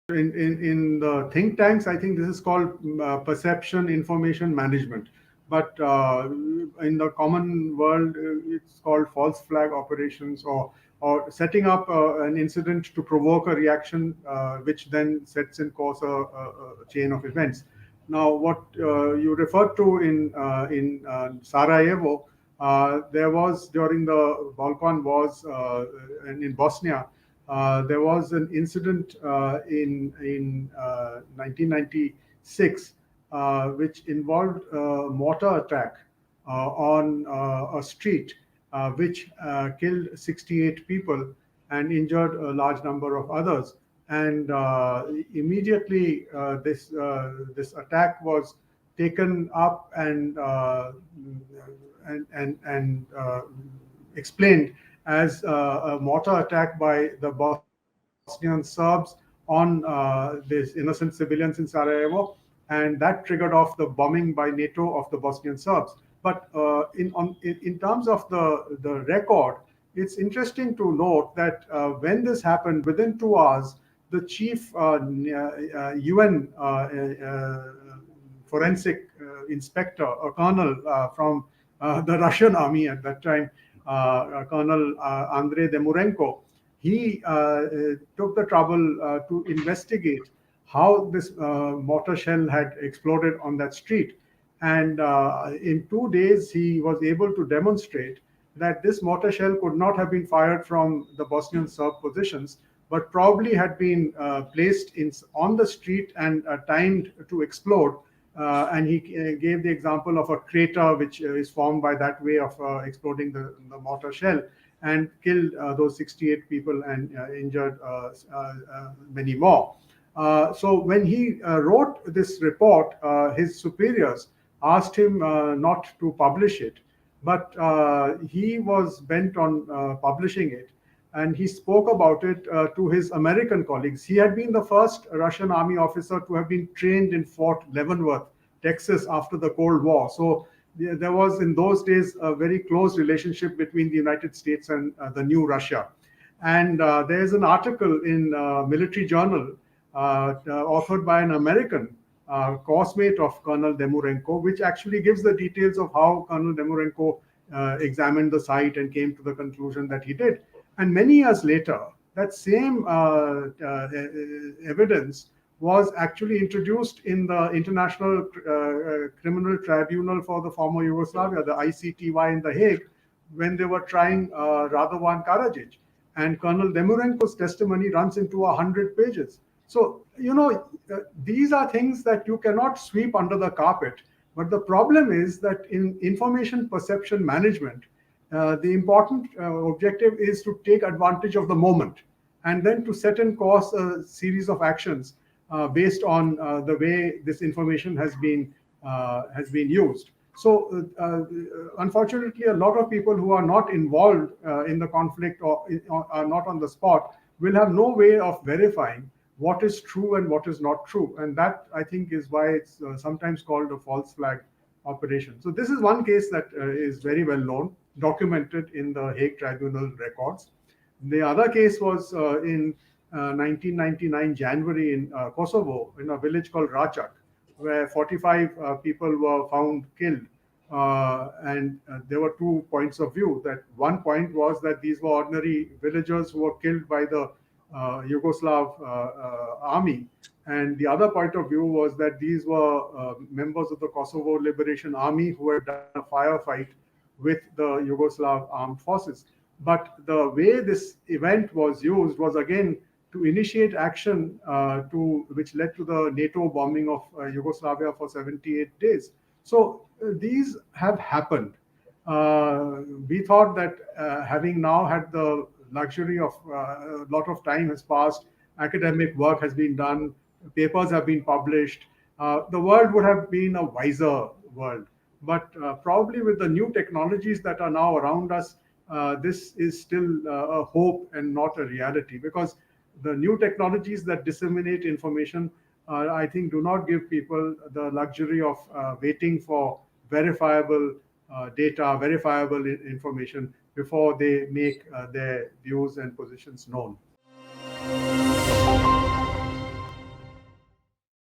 In the think tanks, I think this is called perception information management. But in the common world, it's called false flag operations, or setting up an incident to provoke a reaction, which then sets in course a chain of events. Now, what you referred to in Sarajevo, there was during the Balkan wars and in Bosnia, there was an incident in 1996 which involved a mortar attack on a street, which killed 68 people and injured a large number of others. And immediately, this attack was taken up and explained as a mortar attack by the Bosnian Serbs on these innocent civilians in Sarajevo, and that triggered off the bombing by NATO of the Bosnian Serbs. But in terms of the record, it's interesting to note that when this happened, within 2 hours, the chief UN forensic inspector, a colonel from the Russian army at that time, Colonel Andrei Demurenko, he took the trouble to investigate how this mortar shell had exploded on that street. And in 2 days, he was able to demonstrate that this mortar shell could not have been fired from the Bosnian Serb positions, but probably had been placed on the street and timed to explode. And he gave the example of a crater which is formed by that way of exploding the mortar shell, and killed those 68 people and injured many more. So when he wrote this report, his superiors asked him not to publish it, but he was bent on publishing it. And he spoke about it to his American colleagues. He had been the first Russian army officer to have been trained in Fort Leavenworth, Texas, after the Cold War. So there was in those days a very close relationship between the United States and the new Russia. And there's an article in Military Journal authored by an American coursmate of Colonel Demurenko, which actually gives the details of how Colonel Demurenko examined the site and came to the conclusion that he did. And many years later, that same evidence was actually introduced in the International Criminal Tribunal for the former Yugoslavia, the ICTY in The Hague, when they were trying Radovan Karadzic. And Colonel Demurenko's testimony runs into 100 pages. So, these are things that you cannot sweep under the carpet. But the problem is that in information perception management, the important objective is to take advantage of the moment and then to set in course a series of actions based on the way this information has been used. So, unfortunately, a lot of people who are not involved in the conflict or are not on the spot will have no way of verifying what is true and what is not true. And that, I think, is why it's sometimes called a false flag operation. So this is one case that is very well known, documented in the Hague Tribunal records. The other case was in 1999 January in Kosovo, in a village called Rachak, where 45 people were found killed. And there were 2 points of view. That one point was that these were ordinary villagers who were killed by the Yugoslav army. And the other point of view was that these were members of the Kosovo Liberation Army who had done a firefight with the Yugoslav armed forces. But the way this event was used was again to initiate action which led to the NATO bombing of Yugoslavia for 78 days. So these have happened. We thought that having now had the luxury of a lot of time has passed, academic work has been done, papers have been published, the world would have been a wiser world. But probably with the new technologies that are now around us, this is still a hope and not a reality, because the new technologies that disseminate information, I think, do not give people the luxury of waiting for verifiable data, verifiable information before they make their views and positions known.